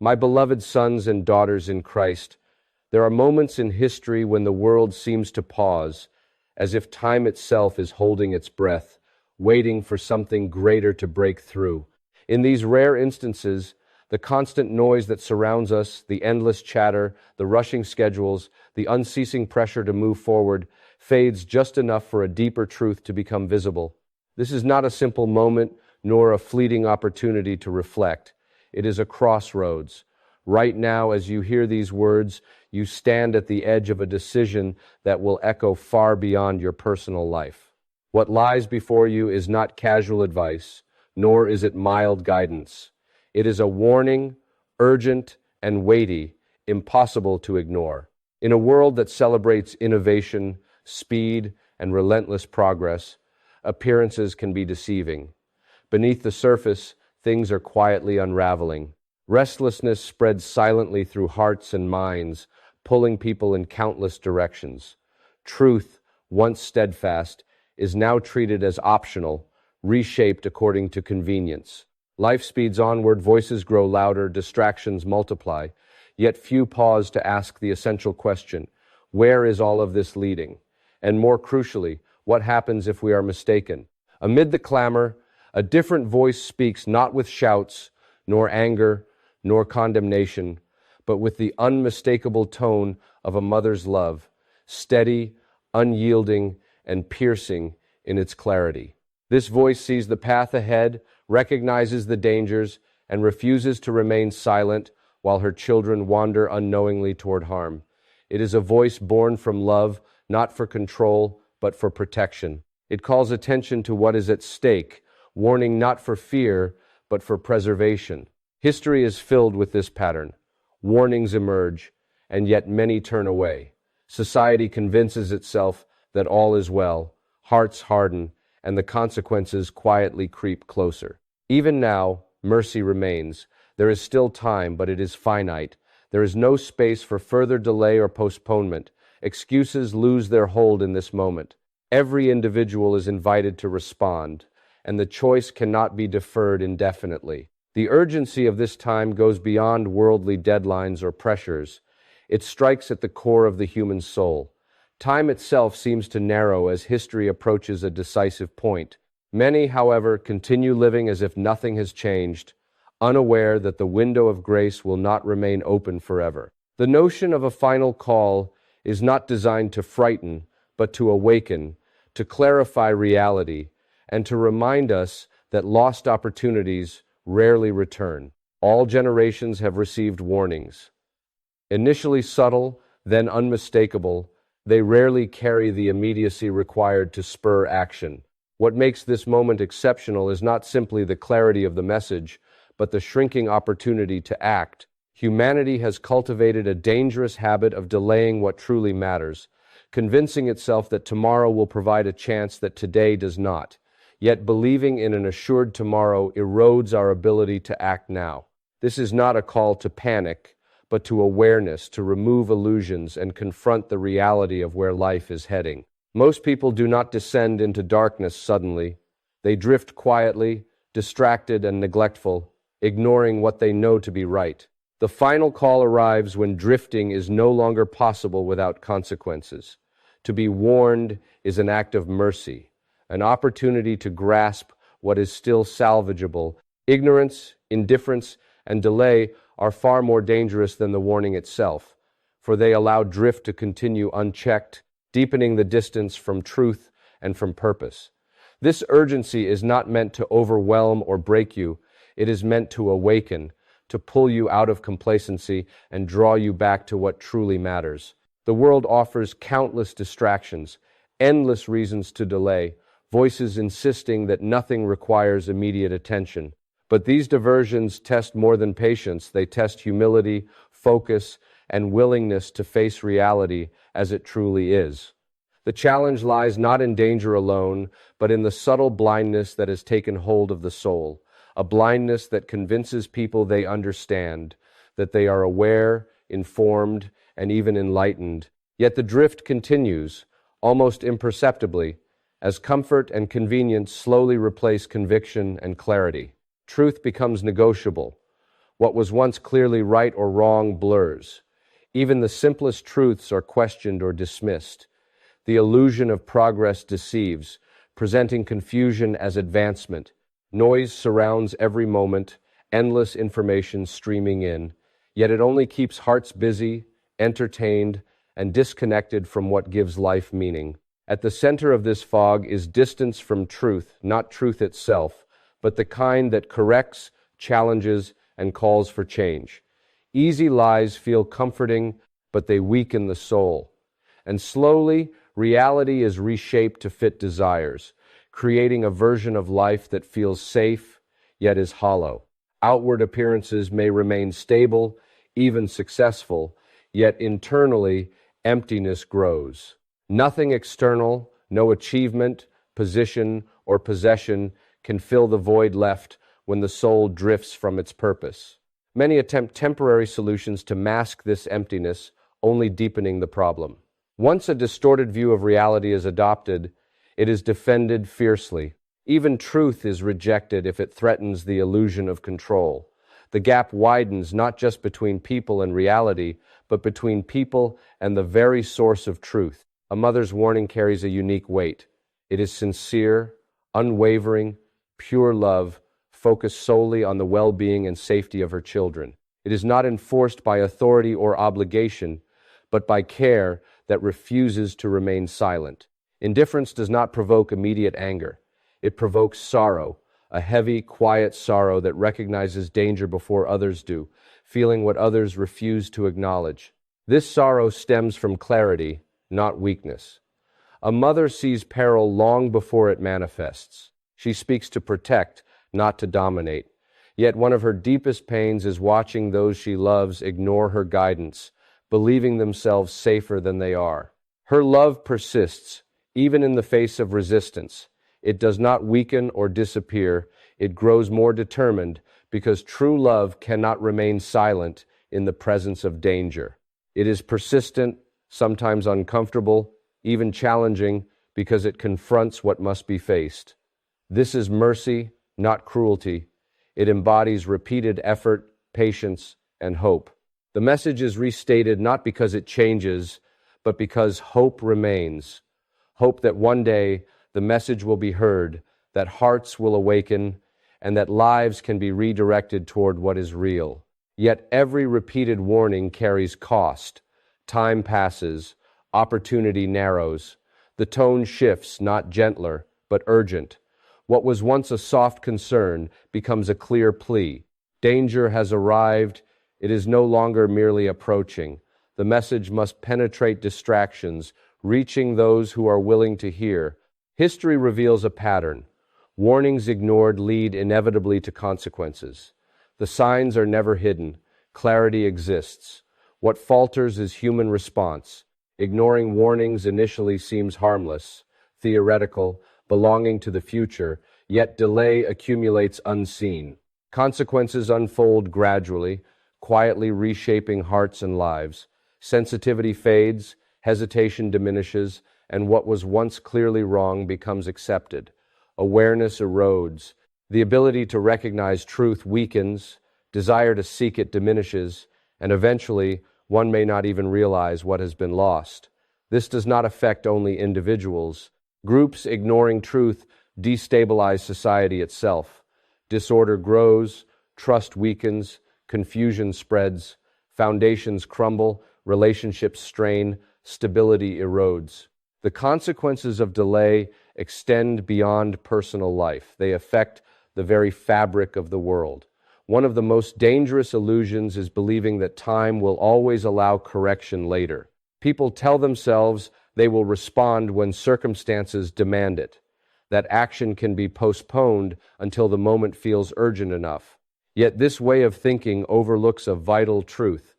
My beloved sons and daughters in Christ, there are moments in history when the world seems to pause, as if time itself is holding its breath, waiting for something greater to break through. In these rare instances, the constant noise that surrounds us, the endless chatter, the rushing schedules, the unceasing pressure to move forward, fades just enough for a deeper truth to become visible. This is not a simple moment, nor a fleeting opportunity to reflect. It is a crossroads. Right now, as you hear these words, you stand at the edge of a decision that will echo far beyond your personal life. What lies before you is not casual advice, nor is it mild guidance. It is a warning, urgent and weighty, impossible to ignore. In a world that celebrates innovation, speed, and relentless progress, appearances can be deceiving. Beneath the surface, things are quietly unraveling. Restlessness spreads silently through hearts and minds, pulling people in countless directions. Truth, once steadfast, is now treated as optional, reshaped according to convenience. Life speeds onward, voices grow louder, distractions multiply, yet few pause to ask the essential question, where is all of this leading? And more crucially, what happens if we are mistaken? Amid the clamor, a different voice speaks, not with shouts, nor anger, nor condemnation, but with the unmistakable tone of a mother's love, steady, unyielding, and piercing in its clarity. This voice sees the path ahead, recognizes the dangers, and refuses to remain silent while her children wander unknowingly toward harm. It is a voice born from love, not for control, but for protection. It calls attention to what is at stake, warning not for fear, but for preservation. History is filled with this pattern. Warnings emerge, and yet many turn away. Society convinces itself that all is well, hearts harden, and the consequences quietly creep closer. Even now, mercy remains. There is still time, but it is finite. There is no space for further delay or postponement. Excuses lose their hold in this moment. Every individual is invited to respond, and the choice cannot be deferred indefinitely. The urgency of this time goes beyond worldly deadlines or pressures. It strikes at the core of the human soul. Time itself seems to narrow as history approaches a decisive point. Many, however, continue living as if nothing has changed, unaware that the window of grace will not remain open forever. The notion of a final call is not designed to frighten, but to awaken, to clarify reality, and to remind us that lost opportunities rarely return. All generations have received warnings. Initially subtle, then unmistakable, they rarely carry the immediacy required to spur action. What makes this moment exceptional is not simply the clarity of the message, but the shrinking opportunity to act. Humanity has cultivated a dangerous habit of delaying what truly matters, convincing itself that tomorrow will provide a chance that today does not. Yet believing in an assured tomorrow erodes our ability to act now. This is not a call to panic, but to awareness, to remove illusions and confront the reality of where life is heading. Most people do not descend into darkness suddenly. They drift quietly, distracted and neglectful, ignoring what they know to be right. The final call arrives when drifting is no longer possible without consequences. To be warned is an act of mercy, an opportunity to grasp what is still salvageable. Ignorance, indifference, and delay are far more dangerous than the warning itself, for they allow drift to continue unchecked, deepening the distance from truth and from purpose. This urgency is not meant to overwhelm or break you. It is meant to awaken, to pull you out of complacency and draw you back to what truly matters. The world offers countless distractions, endless reasons to delay, voices insisting that nothing requires immediate attention. But these diversions test more than patience. They test humility, focus, and willingness to face reality as it truly is. The challenge lies not in danger alone, but in the subtle blindness that has taken hold of the soul, a blindness that convinces people they understand, that they are aware, informed, and even enlightened. Yet the drift continues, almost imperceptibly, as comfort and convenience slowly replace conviction and clarity. Truth becomes negotiable. What was once clearly right or wrong blurs. Even the simplest truths are questioned or dismissed. The illusion of progress deceives, presenting confusion as advancement. Noise surrounds every moment, endless information streaming in, yet it only keeps hearts busy, entertained, and disconnected from what gives life meaning. At the center of this fog is distance from truth, not truth itself, but the kind that corrects, challenges, and calls for change. Easy lies feel comforting, but they weaken the soul. And slowly, reality is reshaped to fit desires, creating a version of life that feels safe, yet is hollow. Outward appearances may remain stable, even successful, yet internally, emptiness grows. Nothing external, no achievement, position, or possession can fill the void left when the soul drifts from its purpose. Many attempt temporary solutions to mask this emptiness, only deepening the problem. Once a distorted view of reality is adopted, it is defended fiercely. Even truth is rejected if it threatens the illusion of control. The gap widens not just between people and reality, but between people and the very source of truth. A mother's warning carries a unique weight. It is sincere, unwavering, pure love, focused solely on the well-being and safety of her children. It is not enforced by authority or obligation, but by care that refuses to remain silent. Indifference does not provoke immediate anger. It provokes sorrow, a heavy, quiet sorrow that recognizes danger before others do, feeling what others refuse to acknowledge. This sorrow stems from clarity, not weakness. A mother sees peril long before it manifests. She speaks to protect, not to dominate. Yet one of her deepest pains is watching those she loves ignore her guidance, believing themselves safer than they are. Her love persists, even in the face of resistance. It does not weaken or disappear. It grows more determined because true love cannot remain silent in the presence of danger. It is persistent, sometimes uncomfortable, even challenging, because it confronts what must be faced. This is mercy, not cruelty. It embodies repeated effort, patience, and hope. The message is restated not because it changes, but because hope remains. Hope that one day the message will be heard, that hearts will awaken, and that lives can be redirected toward what is real. Yet every repeated warning carries cost. Time passes, opportunity narrows. The tone shifts, not gentler, but urgent. What was once a soft concern becomes a clear plea. Danger has arrived. It is no longer merely approaching. The message must penetrate distractions, reaching those who are willing to hear. History reveals a pattern. Warnings ignored lead inevitably to consequences. The signs are never hidden. Clarity exists. What falters is human response. Ignoring warnings initially seems harmless, theoretical, belonging to the future, yet delay accumulates unseen. Consequences unfold gradually, quietly reshaping hearts and lives. Sensitivity fades, hesitation diminishes, and what was once clearly wrong becomes accepted. Awareness erodes. The ability to recognize truth weakens, desire to seek it diminishes, and eventually one may not even realize what has been lost. This does not affect only individuals. Groups ignoring truth destabilize society itself. Disorder grows, trust weakens, confusion spreads, foundations crumble, relationships strain, stability erodes. The consequences of delay extend beyond personal life. They affect the very fabric of the world. One of the most dangerous illusions is believing that time will always allow correction later. People tell themselves they will respond when circumstances demand it, that action can be postponed until the moment feels urgent enough. Yet this way of thinking overlooks a vital truth.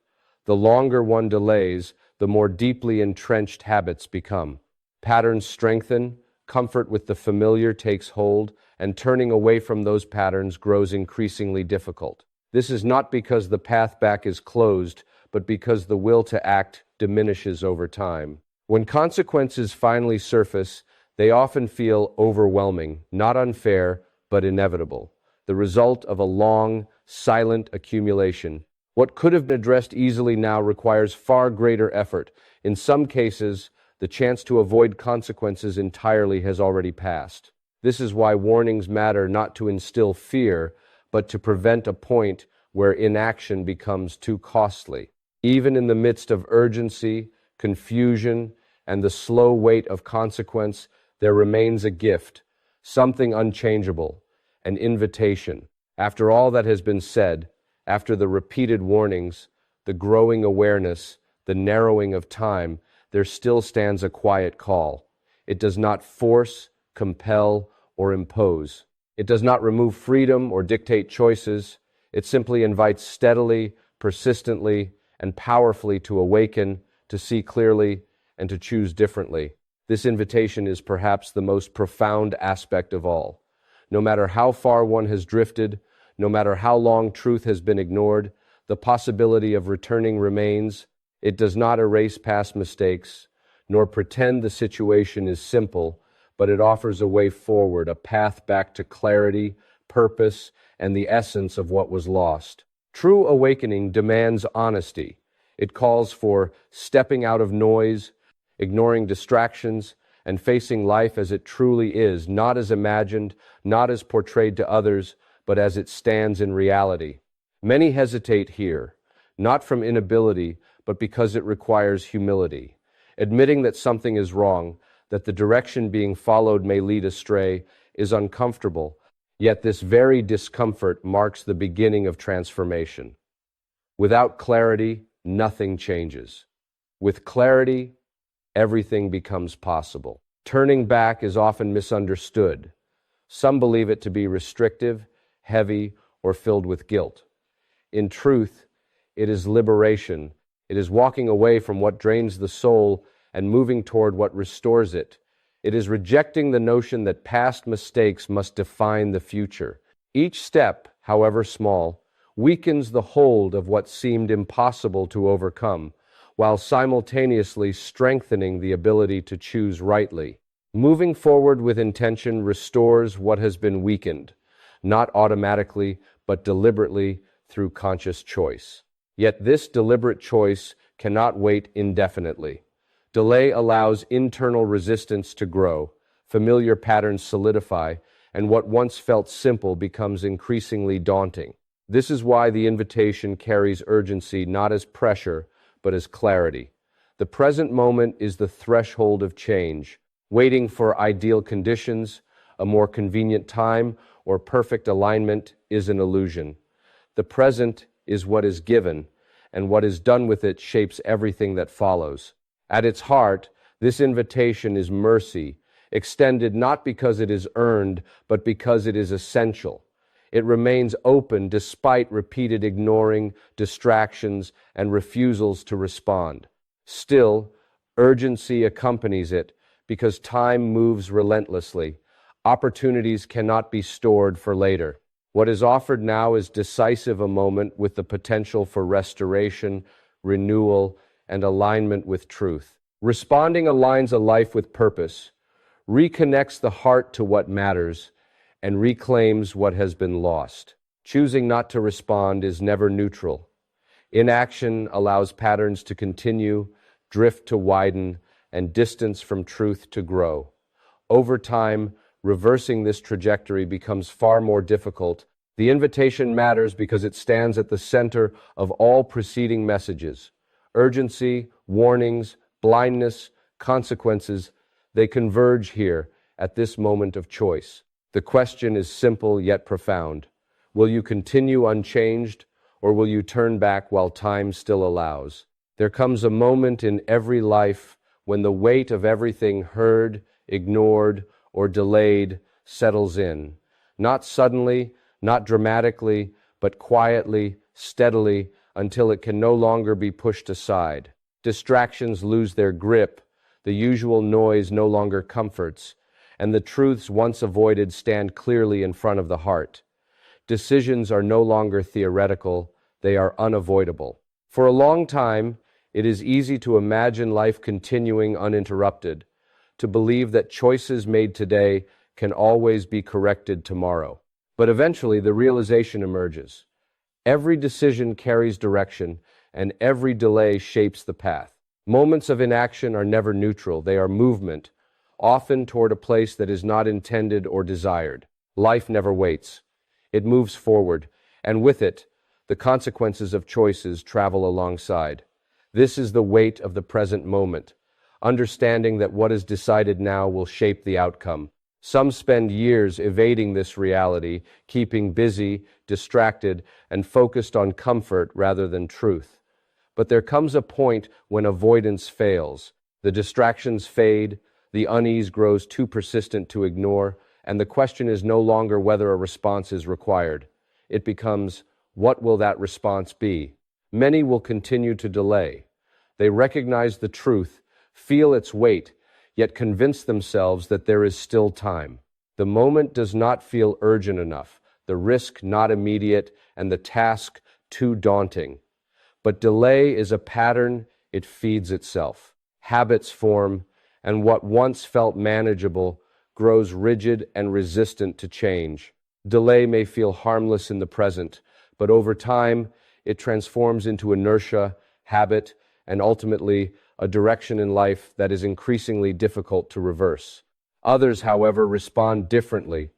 The longer one delays, the more deeply entrenched habits become. Patterns strengthen, comfort with the familiar takes hold, and turning away from those patterns grows increasingly difficult. This is not because the path back is closed, but because the will to act diminishes over time. When consequences finally surface, they often feel overwhelming, not unfair, but inevitable. the result of a long, silent accumulation. What could have been addressed easily now requires far greater effort. In some cases, the chance to avoid consequences entirely has already passed. This is why warnings matter, not to instill fear, but to prevent a point where inaction becomes too costly. Even in the midst of urgency, confusion, and the slow weight of consequence, there remains a gift, something unchangeable, an invitation. After all that has been said, after the repeated warnings, the growing awareness, the narrowing of time, there still stands a quiet call. It does not force, compel, or impose. It does not remove freedom or dictate choices. It simply invites steadily, persistently, and powerfully to awaken, to see clearly, and to choose differently. This invitation is perhaps the most profound aspect of all. No matter how far one has drifted, no matter how long truth has been ignored, the possibility of returning remains. It does not erase past mistakes, nor pretend the situation is simple, but it offers a way forward, a path back to clarity, purpose, and the essence of what was lost. True awakening demands honesty. It calls for stepping out of noise, ignoring distractions, and facing life as it truly is, not as imagined, not as portrayed to others, but as it stands in reality. Many hesitate here, not from inability, but because it requires humility. Admitting that something is wrong, that the direction being followed may lead astray, is uncomfortable, yet this very discomfort marks the beginning of transformation. Without clarity, nothing changes. With clarity, everything becomes possible. Turning back is often misunderstood. Some believe it to be restrictive, heavy, or filled with guilt. In truth, it is liberation. It is walking away from what drains the soul and moving toward what restores it. It is rejecting the notion that past mistakes must define the future. Each step, however small, weakens the hold of what seemed impossible to overcome, while simultaneously strengthening the ability to choose rightly. Moving forward with intention restores what has been weakened, not automatically, but deliberately through conscious choice. Yet this deliberate choice cannot wait indefinitely. Delay allows internal resistance to grow, familiar patterns solidify, and what once felt simple becomes increasingly daunting. This is why the invitation carries urgency not as pressure, but as clarity. The present moment is the threshold of change. Waiting for ideal conditions, a more convenient time, or perfect alignment is an illusion. The present is what is given, and what is done with it shapes everything that follows. At its heart, this invitation is mercy, extended not because it is earned, but because it is essential. It remains open despite repeated ignoring, distractions, and refusals to respond. Still, urgency accompanies it because time moves relentlessly. Opportunities cannot be stored for later. What is offered now is decisive a moment with the potential for restoration, renewal, and alignment with truth. Responding aligns a life with purpose, reconnects the heart to what matters, and reclaims what has been lost. Choosing not to respond is never neutral. Inaction allows patterns to continue, drift to widen, and distance from truth to grow. Over time, reversing this trajectory becomes far more difficult. The invitation matters because it stands at the center of all preceding messages. Urgency, warnings, blindness, consequences, they converge here at this moment of choice. The question is simple yet profound. Will you continue unchanged, or will you turn back while time still allows? There comes a moment in every life when the weight of everything heard, ignored, or delayed settles in. Not suddenly, not dramatically, but quietly, steadily, until it can no longer be pushed aside. Distractions lose their grip, the usual noise no longer comforts, and the truths once avoided stand clearly in front of the heart. Decisions are no longer theoretical, they are unavoidable. For a long time, it is easy to imagine life continuing uninterrupted, to believe that choices made today can always be corrected tomorrow. But eventually, the realization emerges. Every decision carries direction, and every delay shapes the path. Moments of inaction are never neutral, they are movement, often toward a place that is not intended or desired. Life never waits. It moves forward, and with it, the consequences of choices travel alongside. This is the weight of the present moment, understanding that what is decided now will shape the outcome. Some spend years evading this reality, keeping busy, distracted, and focused on comfort rather than truth. But there comes a point when avoidance fails. The distractions fade, the unease grows too persistent to ignore, and the question is no longer whether a response is required. It becomes, what will that response be? Many will continue to delay. They recognize the truth, feel its weight, yet convince themselves that there is still time. The moment does not feel urgent enough, the risk not immediate, and the task too daunting. But delay is a pattern, it feeds itself. Habits form, and what once felt manageable grows rigid and resistant to change. Delay may feel harmless in the present, but over time, it transforms into inertia, habit, and ultimately a direction in life that is increasingly difficult to reverse. Others, however, respond differently.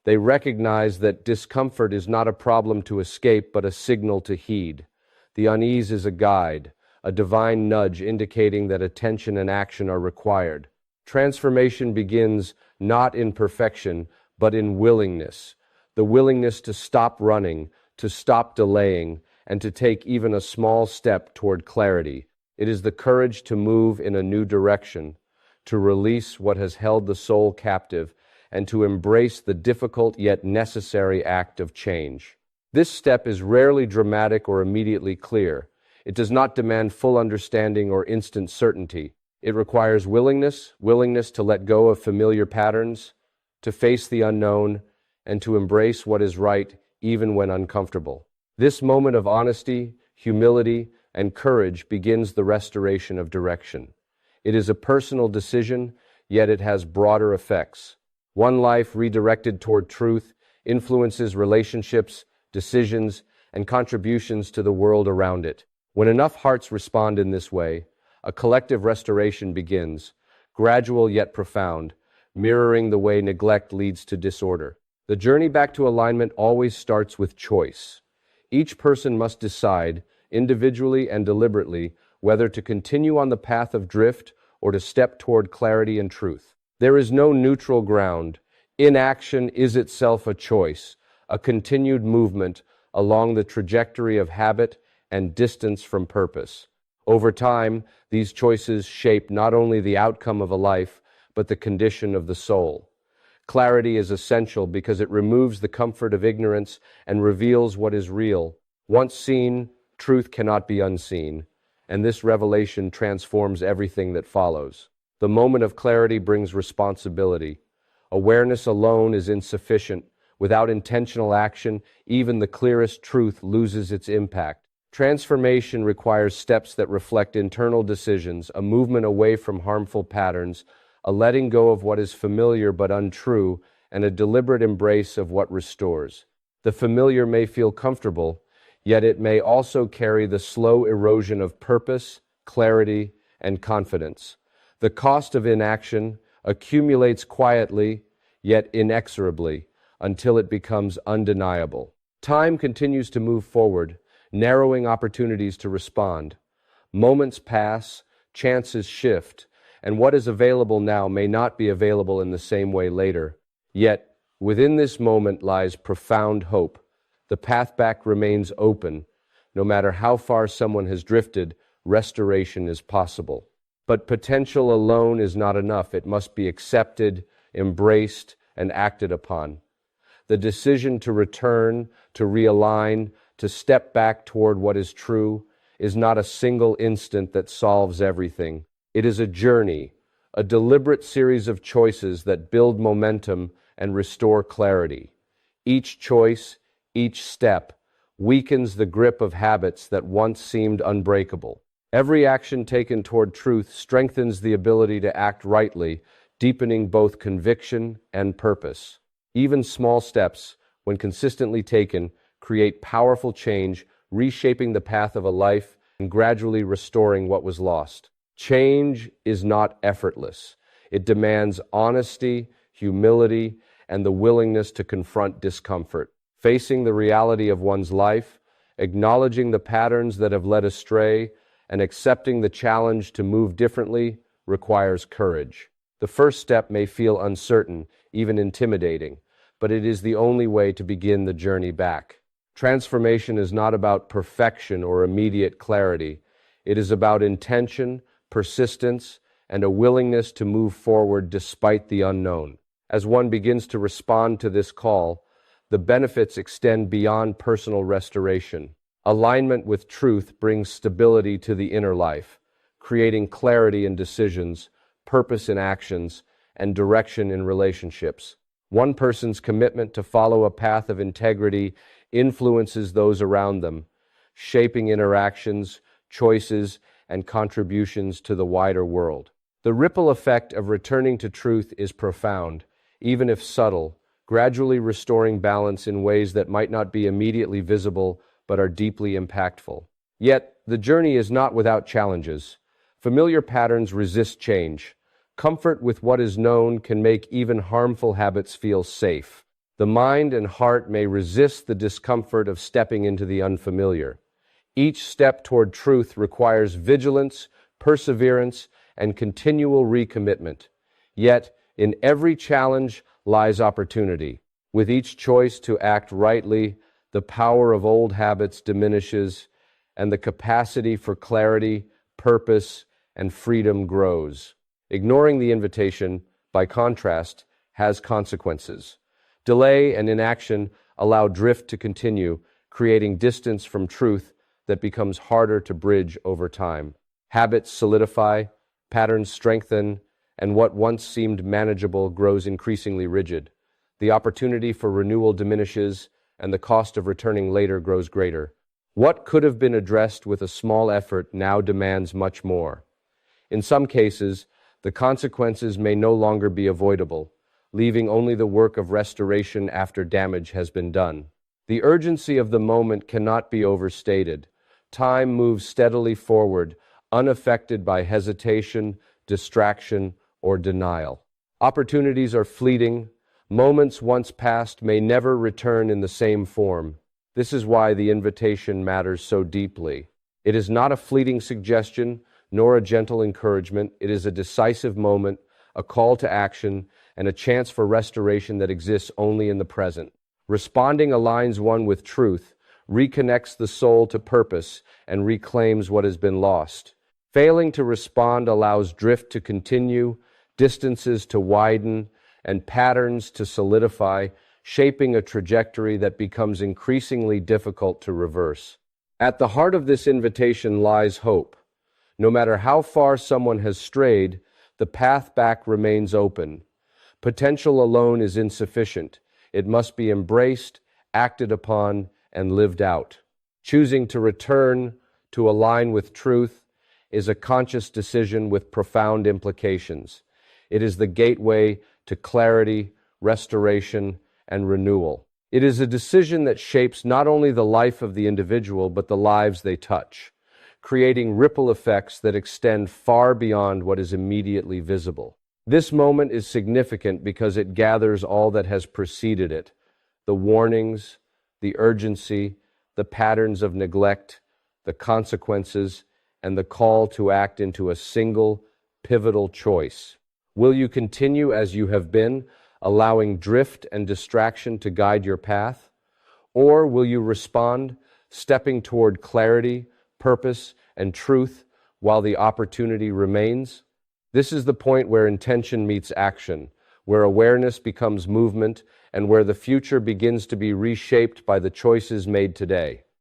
They recognize that discomfort is not a problem to escape, but a signal to heed. The unease is a guide, a divine nudge indicating that attention and action are required. Transformation begins not in perfection, but in willingness. The willingness to stop running, to stop delaying, and to take even a small step toward clarity. It is the courage to move in a new direction, to release what has held the soul captive, and to embrace the difficult yet necessary act of change. This step is rarely dramatic or immediately clear. It does not demand full understanding or instant certainty. It requires willingness to let go of familiar patterns, to face the unknown, and to embrace what is right even when uncomfortable. This moment of honesty, humility, and courage begins the restoration of direction. It is a personal decision, yet it has broader effects. One life redirected toward truth influences relationships, decisions, and contributions to the world around it. When enough hearts respond in this way, a collective restoration begins, gradual yet profound, mirroring the way neglect leads to disorder. The journey back to alignment always starts with choice. Each person must decide, individually and deliberately, whether to continue on the path of drift or to step toward clarity and truth. There is no neutral ground. Inaction is itself a choice, a continued movement along the trajectory of habit and distance from purpose. Over time, these choices shape not only the outcome of a life, but the condition of the soul. Clarity is essential because it removes the comfort of ignorance and reveals what is real. Once seen, truth cannot be unseen, and this revelation transforms everything that follows. The moment of clarity brings responsibility. Awareness alone is insufficient. Without intentional action, even the clearest truth loses its impact. Transformation requires steps that reflect internal decisions, a movement away from harmful patterns, a letting go of what is familiar but untrue, and a deliberate embrace of what restores. The familiar may feel comfortable, yet it may also carry the slow erosion of purpose, clarity, and confidence. The cost of inaction accumulates quietly, yet inexorably, until it becomes undeniable. Time continues to move forward, narrowing opportunities to respond. Moments pass, chances shift, and what is available now may not be available in the same way later. Yet, within this moment lies profound hope. The path back remains open. No matter how far someone has drifted, restoration is possible. But potential alone is not enough. It must be accepted, embraced, and acted upon. The decision to return, to realign, to step back toward what is true is not a single instant that solves everything. It is a journey, a deliberate series of choices that build momentum and restore clarity. Each choice, each step, weakens the grip of habits that once seemed unbreakable. Every action taken toward truth strengthens the ability to act rightly, deepening both conviction and purpose. Even small steps, when consistently taken, create powerful change, reshaping the path of a life and gradually restoring what was lost. Change is not effortless. It demands honesty, humility, and the willingness to confront discomfort. Facing the reality of one's life, acknowledging the patterns that have led astray, and accepting the challenge to move differently requires courage. The first step may feel uncertain, even intimidating, but it is the only way to begin the journey back. Transformation is not about perfection or immediate clarity. It is about intention, persistence, and a willingness to move forward despite the unknown. As one begins to respond to this call, the benefits extend beyond personal restoration. Alignment with truth brings stability to the inner life, creating clarity in decisions, purpose in actions, and direction in relationships. One person's commitment to follow a path of integrity influences those around them, shaping interactions, choices, and contributions to the wider world. The ripple effect of returning to truth is profound, even if subtle, gradually restoring balance in ways that might not be immediately visible but are deeply impactful. Yet, the journey is not without challenges. Familiar patterns resist change. Comfort with what is known can make even harmful habits feel safe. The mind and heart may resist the discomfort of stepping into the unfamiliar. Each step toward truth requires vigilance, perseverance, and continual recommitment. Yet, in every challenge lies opportunity. With each choice to act rightly, the power of old habits diminishes, and the capacity for clarity, purpose, and freedom grows. Ignoring the invitation, by contrast, has consequences. Delay and inaction allow drift to continue, creating distance from truth that becomes harder to bridge over time. Habits solidify, patterns strengthen, and what once seemed manageable grows increasingly rigid. The opportunity for renewal diminishes, and the cost of returning later grows greater. What could have been addressed with a small effort now demands much more. In some cases, the consequences may no longer be avoidable, leaving only the work of restoration after damage has been done. The urgency of the moment cannot be overstated. Time moves steadily forward, unaffected by hesitation, distraction, or denial. Opportunities are fleeting. Moments once past may never return in the same form. This is why the invitation matters so deeply. It is not a fleeting suggestion, nor a gentle encouragement. It is a decisive moment, a call to action, and a chance for restoration that exists only in the present. Responding aligns one with truth, reconnects the soul to purpose, and reclaims what has been lost. Failing to respond allows drift to continue, distances to widen, and patterns to solidify, shaping a trajectory that becomes increasingly difficult to reverse. At the heart of this invitation lies hope. No matter how far someone has strayed, the path back remains open. Potential alone is insufficient. It must be embraced, acted upon, and lived out. Choosing to return, to align with truth, is a conscious decision with profound implications. It is the gateway to clarity, restoration, and renewal. It is a decision that shapes not only the life of the individual, but the lives they touch, creating ripple effects that extend far beyond what is immediately visible. This moment is significant because it gathers all that has preceded it: the warnings, the urgency, the patterns of neglect, the consequences, and the call to act into a single, pivotal choice. Will you continue as you have been, allowing drift and distraction to guide your path? Or will you respond, stepping toward clarity, purpose, and truth while the opportunity remains? This is the point where intention meets action, where awareness becomes movement, and where the future begins to be reshaped by the choices made today.